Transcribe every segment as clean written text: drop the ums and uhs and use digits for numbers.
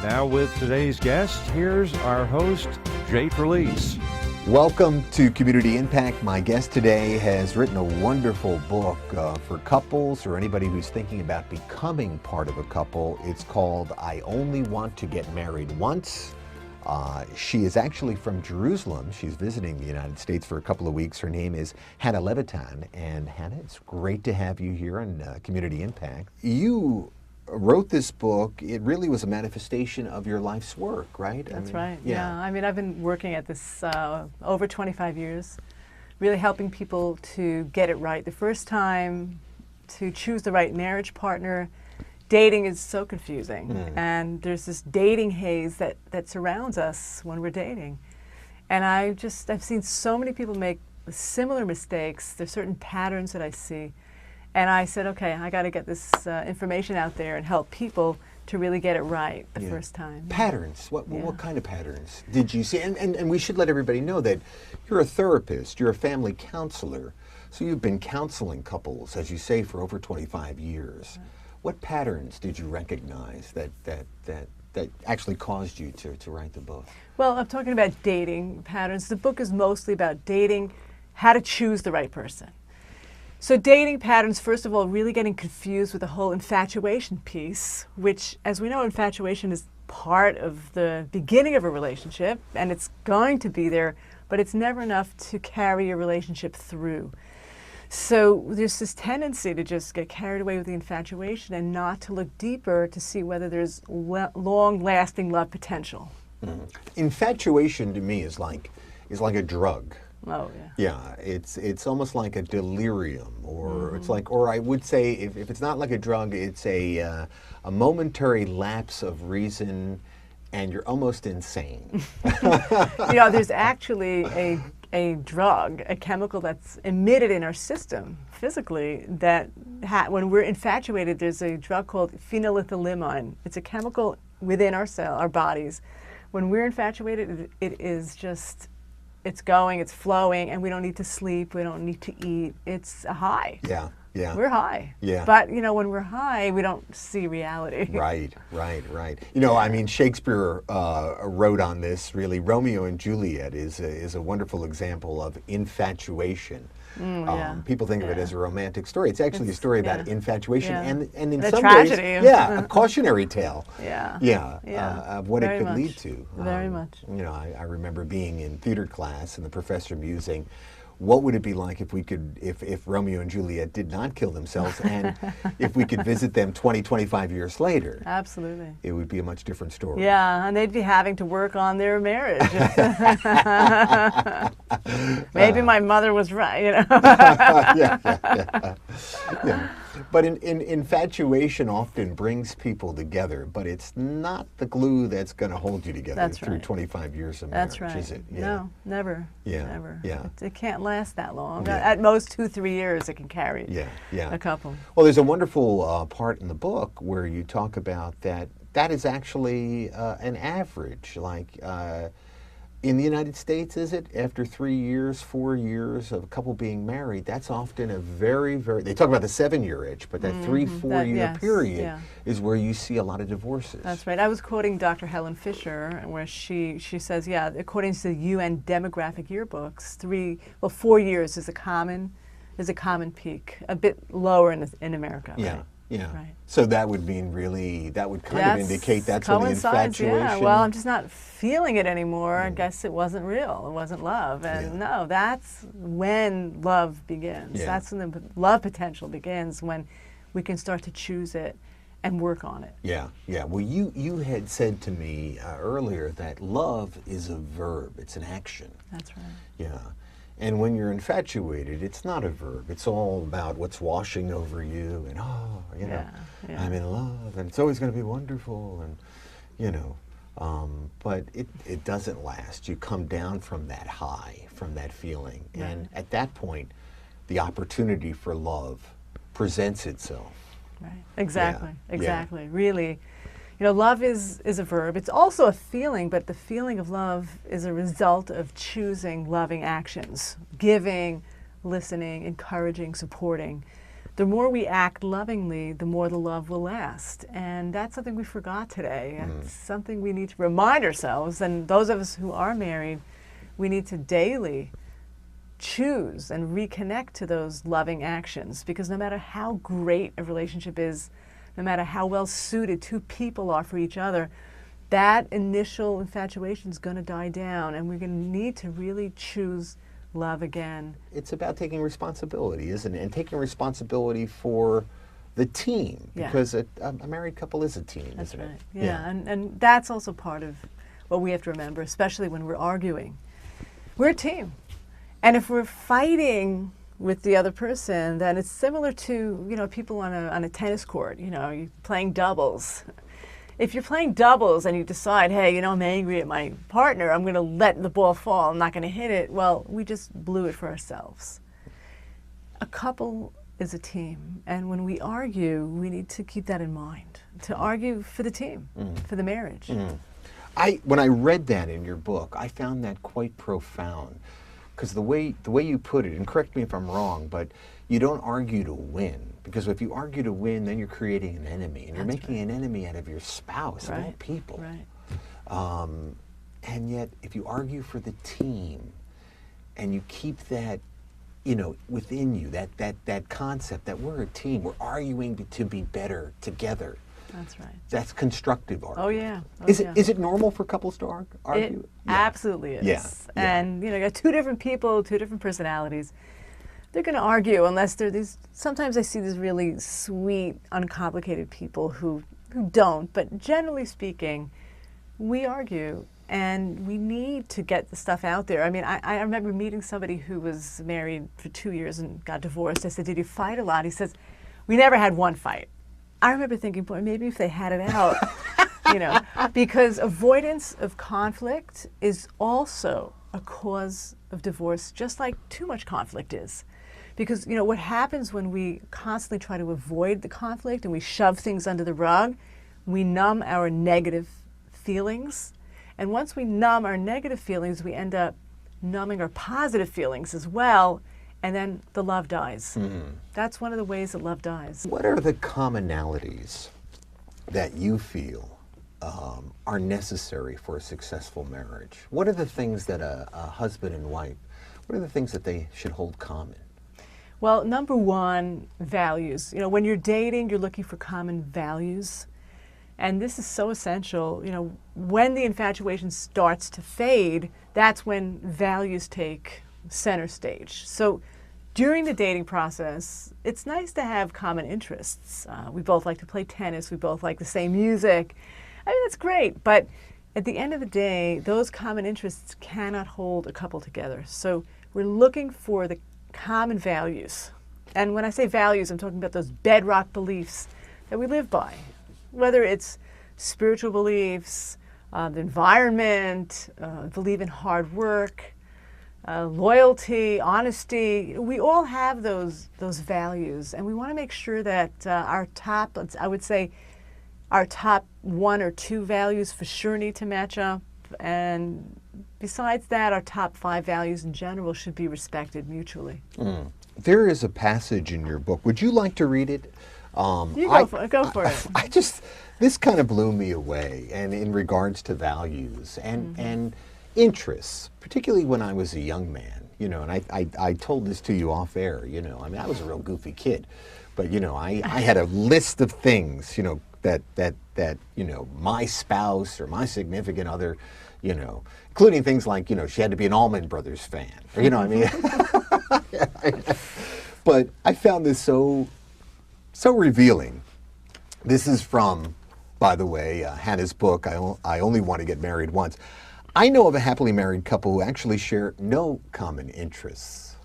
Now with today's guest, here's our host, Jay Trelease. Welcome to Community Impact. My guest today has written a wonderful book for couples or anybody who's thinking about becoming part of a couple. It's called I Only Want to Get Married Once. She is actually from Jerusalem. She's visiting the United States for a couple of weeks. Her name is Chana Levitan. And Hannah, it's great to have you here on Community Impact. You wrote this book. It really was a manifestation of your life's work, right? That's right. Yeah. I mean, I've been working at this over 25 years, really helping people to get it right the first time, to choose the right marriage partner. Dating is so confusing, and there's this dating haze that surrounds us when we're dating. And I've seen so many people make similar mistakes. There's certain patterns that I see. And I said, okay, I got to get this information out there and help people to really get it right the first time. Patterns. What kind of patterns did you see? And we should let everybody know that you're a therapist, you're a family counselor, so you've been counseling couples, as you say, for over 25 years. Right. What patterns did you recognize that actually caused you to write the book? Well, I'm talking about dating patterns. The book is mostly about dating, how to choose the right person. So dating patterns, first of all, really getting confused with the whole infatuation piece, which, as we know, infatuation is part of the beginning of a relationship, and it's going to be there, but it's never enough to carry a relationship through. So there's this tendency to just get carried away with the infatuation and not to look deeper to see whether there's long-lasting love potential. Infatuation to me is like a drug. Oh, yeah. Yeah, it's almost like a delirium, or it's like, or I would say, if it's not like a drug, it's a momentary lapse of reason, and you're almost insane. There's actually a drug, a chemical that's emitted in our system physically that when we're infatuated, there's a drug called phenylethylamine. It's a chemical within our bodies. When we're infatuated, it is just, it's going, it's flowing, and we don't need to sleep, we don't need to eat. It's a high. Yeah. We're high. Yeah. But, when we're high, we don't see reality. Right. I mean, Shakespeare wrote on this, really. Romeo and Juliet is a wonderful example of infatuation. People think of it as a romantic story. It's actually a story about infatuation and in some tragedy. ways, a cautionary tale. Of what it could lead to. Very much. I remember being in theater class and the professor musing, what would it be like if Romeo and Juliet did not kill themselves, and if we could visit them 20, 25 years later? Absolutely. It would be a much different story. Yeah, and they'd be having to work on their marriage. Maybe my mother was right, Yeah. But infatuation often brings people together, but it's not the glue that's going to hold you together through 25 years of marriage, is it? Yeah. No, never. Never. Yeah. It can't last that long. Yeah. At most 2-3 years it can carry a couple. Well, there's a wonderful part in the book where you talk about that is actually an average, in the United States, is it? After 3 years, 4 years of a couple being married, that's often a very, very, they talk about the 7-year itch, but that 3-4 year period is where you see a lot of divorces. That's right. I was quoting Dr. Helen Fisher, where she says, according to the UN demographic yearbooks, 4 years is a common peak, a bit lower in America. Yeah. Right? Yeah. Right. So that would mean that would kind of indicate that's when the infatuation. Yeah. Well, I'm just not feeling it anymore. I guess it wasn't real. It wasn't love. And no, that's when love begins. Yeah. That's when the love potential begins, when we can start to choose it and work on it. Yeah. Well, you had said to me earlier that love is a verb. It's an action. That's right. Yeah. And when you're infatuated, it's not a verb. It's all about what's washing over you, and I'm in love, and it's always going to be wonderful, and but it doesn't last. You come down from that high, from that feeling, and at that point, the opportunity for love presents itself. Right. Exactly. Really. Love is a verb. It's also a feeling, but the feeling of love is a result of choosing loving actions, giving, listening, encouraging, supporting. the more we act lovingly, the more the love will last. And that's something we forgot today. It's something we need to remind ourselves. And those of us who are married, we need to daily choose and reconnect to those loving actions, because no matter how great a relationship is, no matter how well suited two people are for each other, that initial infatuation is going to die down, and we're going to need to really choose love again. It's about taking responsibility, isn't it? And taking responsibility for the team, because a married couple is a team, That's isn't right. it? Yeah, and that's also part of what we have to remember, especially when we're arguing. We're a team. And if we're fighting with the other person, then it's similar to, people on a tennis court, you're playing doubles. If you're playing doubles and you decide, hey, I'm angry at my partner, I'm going to let the ball fall, I'm not going to hit it, well, we just blew it for ourselves. A couple is a team, and when we argue, we need to keep that in mind, to argue for the team, for the marriage. When I read that in your book, I found that quite profound, because the way you put it, and correct me if I'm wrong, but you don't argue to win, because if you argue to win, then you're creating an enemy, and you're making an enemy out of your spouse, of all people. Right. And yet, if you argue for the team, and you keep that, within you, that concept that we're a team, we're arguing to be better together. That's right. That's constructive argument. Oh, yeah. Is it normal for couples to argue? It absolutely is. Yeah. And, you got two different people, two different personalities. They're going to argue unless they're these, sometimes I see these really sweet, uncomplicated people who don't. But generally speaking, we argue, and we need to get the stuff out there. I mean, I remember meeting somebody who was married for 2 years and got divorced. I said, did you fight a lot? He says, we never had one fight. I remember thinking, boy, maybe if they had it out, because avoidance of conflict is also a cause of divorce, just like too much conflict is. Because, what happens when we constantly try to avoid the conflict and we shove things under the rug, we numb our negative feelings. And once we numb our negative feelings, we end up numbing our positive feelings as well. And then the love dies. That's one of the ways that love dies. What are the commonalities that you feel are necessary for a successful marriage? What are the things that a husband and wife, what are the things that they should hold common? Well, number one, values. When you're dating, you're looking for common values. And this is so essential. When the infatuation starts to fade, that's when values take center stage. So during the dating process, it's nice to have common interests. We both like to play tennis. We both like the same music. I mean, that's great. But at the end of the day, those common interests cannot hold a couple together. So we're looking for the common values. And when I say values, I'm talking about those bedrock beliefs that we live by, whether it's spiritual beliefs, the environment, believe in hard work, loyalty, honesty. We all have those values, and we want to make sure that our top 1 or 2 values for sure need to match up, and besides that, our top 5 values in general should be respected mutually. There is a passage in your book. Would you like to read it? Go for it. This kind of blew me away, and in regards to values and interests, particularly when I was a young man, and I told this to you off air, I was a real goofy kid, but, I had a list of things, that my spouse or my significant other, including things like, she had to be an Allman Brothers fan, or, what I mean? But I found this so revealing. This is from, by the way, Hannah's book, I Only Want to Get Married Once. I know of a happily married couple who actually share no common interests.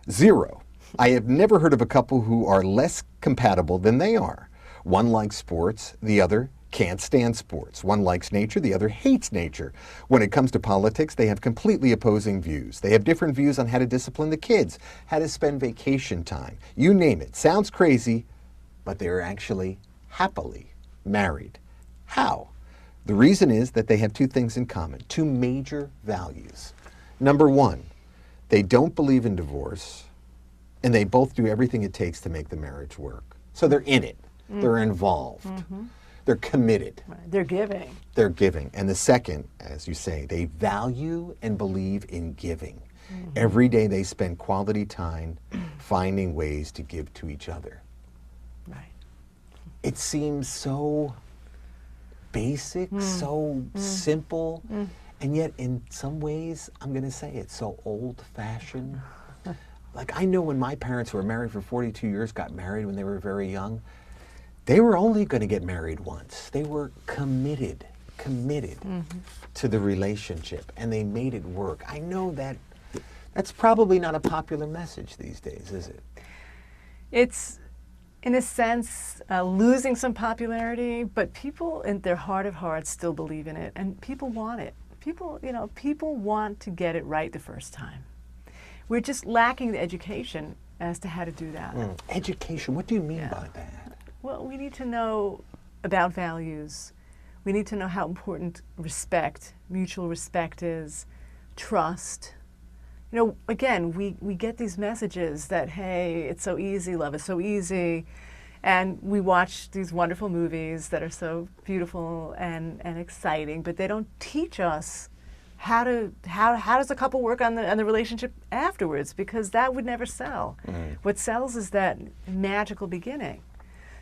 0. I have never heard of a couple who are less compatible than they are. One likes sports, the other can't stand sports. One likes nature, the other hates nature. When it comes to politics, they have completely opposing views. They have different views on how to discipline the kids, how to spend vacation time. You name it. Sounds crazy, but they're actually happily married. How? The reason is that they have 2 things in common, 2 major values. Number 1, they don't believe in divorce. And they both do everything it takes to make the marriage work. So they're in it. They're involved. They're committed. Right. They're giving. They're giving. And the second, as you say, they value and believe in giving. Every day they spend quality time finding ways to give to each other. Right. It seems so basic, so simple, and yet in some ways, I'm going to say it's so old-fashioned. Like, I know when my parents who were married for 42 years got married when they were very young, they were only going to get married once. They were committed to the relationship, and they made it work. I know that that's probably not a popular message these days, is it? It's, in a sense, losing some popularity, but people in their heart of hearts still believe in it, and people want it. People, people want to get it right the first time. We're just lacking the education as to how to do that. Education, what do you mean by that? Well, we need to know about values. We need to know how important respect, mutual respect is, trust. Again, we get these messages that, hey, it's so easy, love is so easy. And we watch these wonderful movies that are so beautiful and exciting, but they don't teach us how does a couple work on the relationship afterwards, because that would never sell. What sells is that magical beginning.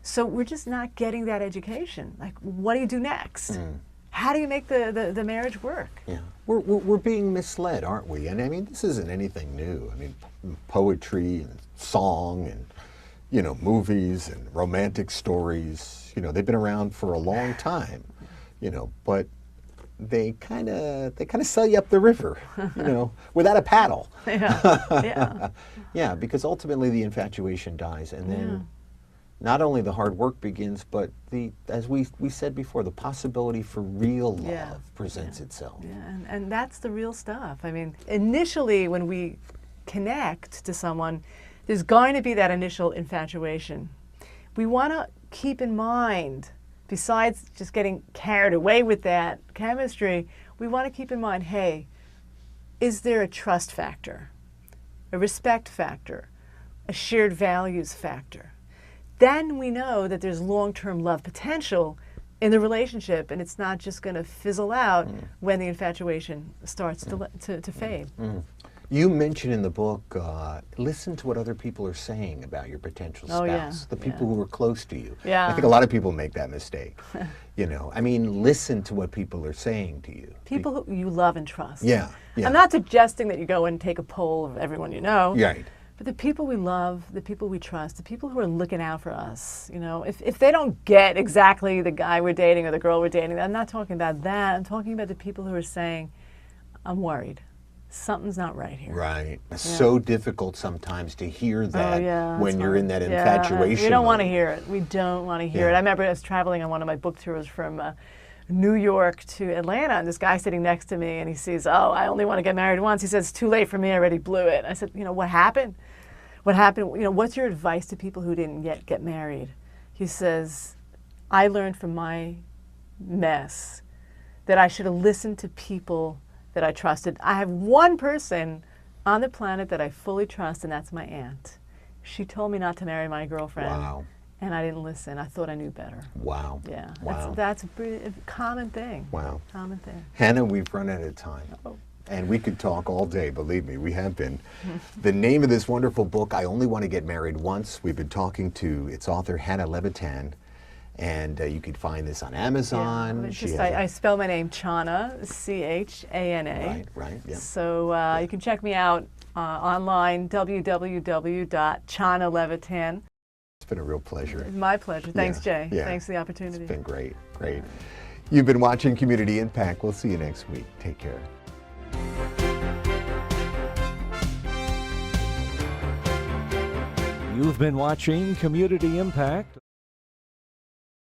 So we're just not getting that education. Like, what do you do next? How do you make the marriage work? Yeah, we're being misled, aren't we? And I mean, this isn't anything new. I mean, poetry and song and movies and romantic stories. They've been around for a long time. But they kind of sell you up the river, without a paddle. Yeah, because ultimately the infatuation dies, and then not only the hard work begins, but as we said before, the possibility for real love presents itself. Yeah, and that's the real stuff. I mean, initially when we connect to someone, there's going to be that initial infatuation. We want to keep in mind, besides just getting carried away with that chemistry, we want to keep in mind, hey, is there a trust factor, a respect factor, a shared values factor? Then we know that there's long-term love potential in the relationship, and it's not just going to fizzle out when the infatuation starts to fade. You mention in the book, listen to what other people are saying about your potential spouse, the people who are close to you. Yeah. I think a lot of people make that mistake. I mean, listen to what people are saying to you. People who you love and trust. Yeah. I'm not suggesting that you go and take a poll of everyone you know. Right. But the people we love, the people we trust, the people who are looking out for us, if they don't get exactly the guy we're dating or the girl we're dating, I'm not talking about that. I'm talking about the people who are saying, I'm worried. Something's not right here. Right. It's so difficult sometimes to hear that when you're in that Yeah, infatuation. we don't want to hear it. We don't want to hear it. I remember I was traveling on one of my book tours from New York to Atlanta, and this guy sitting next to me, and he sees, I only want to get married once. He says, it's too late for me, I already blew it. I said, what happened? What happened? What's your advice to people who didn't yet get married? He says, I learned from my mess that I should have listened to people that I trusted. I have one person on the planet that I fully trust, and that's my aunt. She told me not to marry my girlfriend. Wow. And I didn't listen. I thought I knew better. Wow. Yeah. Wow. That's a common thing. Wow. Common thing. Hannah, we've run out of time. And we could talk all day, believe me, we have been. The name of this wonderful book, I Only Want to Get Married Once, we've been talking to its author, Chana Levitan, and you can find this on Amazon. I spell my name Chana, C-H-A-N-A. Right, yeah. So you can check me out online, www.chanalevitan. It's been a real pleasure. It's my pleasure. Thanks, Jay. Yeah. Thanks for the opportunity. It's been great, great. You've been watching Community Impact. We'll see you next week. Take care. You've been watching Community Impact.